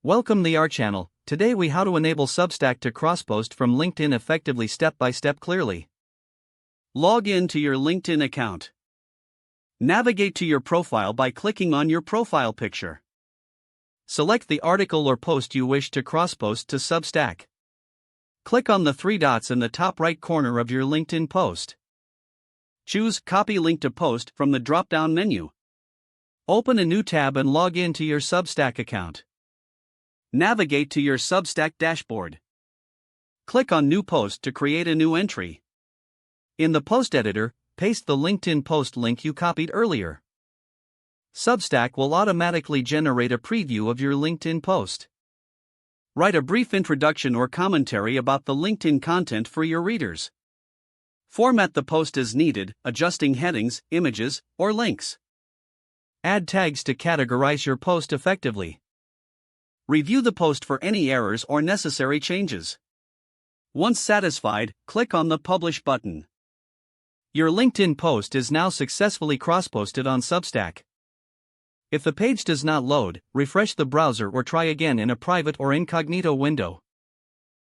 Welcome to our channel. Today we how to enable Substack to cross-post from LinkedIn effectively step-by-step clearly. Log in to your LinkedIn account. Navigate to your profile by clicking on your profile picture. Select the article or post you wish to cross-post to Substack. Click on the three dots in the top right corner of your LinkedIn post. Choose Copy Link to Post from the drop-down menu. Open a new tab and log in to your Substack account. Navigate to your Substack dashboard. Click on New Post to create a new entry. In the post editor, paste the LinkedIn post link you copied earlier. Substack will automatically generate a preview of your LinkedIn post. Write a brief introduction or commentary about the LinkedIn content for your readers. Format the post as needed, adjusting headings, images, or links. Add tags to categorize your post effectively. Review the post for any errors or necessary changes. Once satisfied, click on the Publish button. Your LinkedIn post is now successfully cross-posted on Substack. If the page does not load, refresh the browser or try again in a private or incognito window.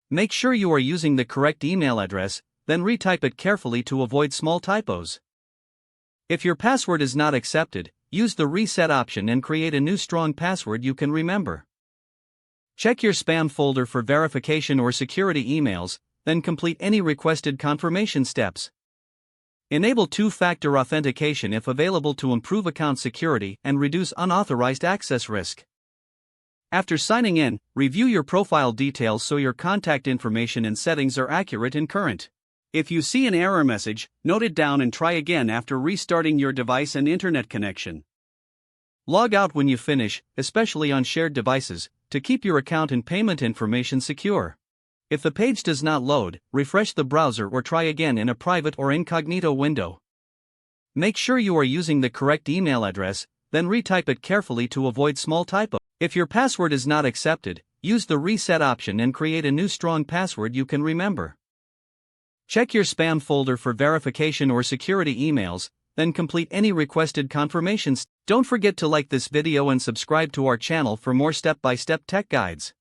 Make sure you are using the correct email address, then retype it carefully to avoid small typos. If your password is not accepted, use the reset option and create a new strong password you can remember. Check your spam folder for verification or security emails, then complete any requested confirmation steps. Enable two-factor authentication if available to improve account security and reduce unauthorized access risk. After signing in, review your profile details so your contact information and settings are accurate and current. If you see an error message, note it down and try again after restarting your device and internet connection. Log out when you finish, especially on shared devices, to keep your account and payment information secure. If the page does not load, refresh the browser or try again in a private or incognito window. Make sure you are using the correct email address, then retype it carefully to avoid small typos. If your password is not accepted, use the reset option and create a new strong password you can remember. Check your spam folder for verification or security emails, then complete any requested confirmations. Don't forget to like this video and subscribe to our channel for more step-by-step tech guides.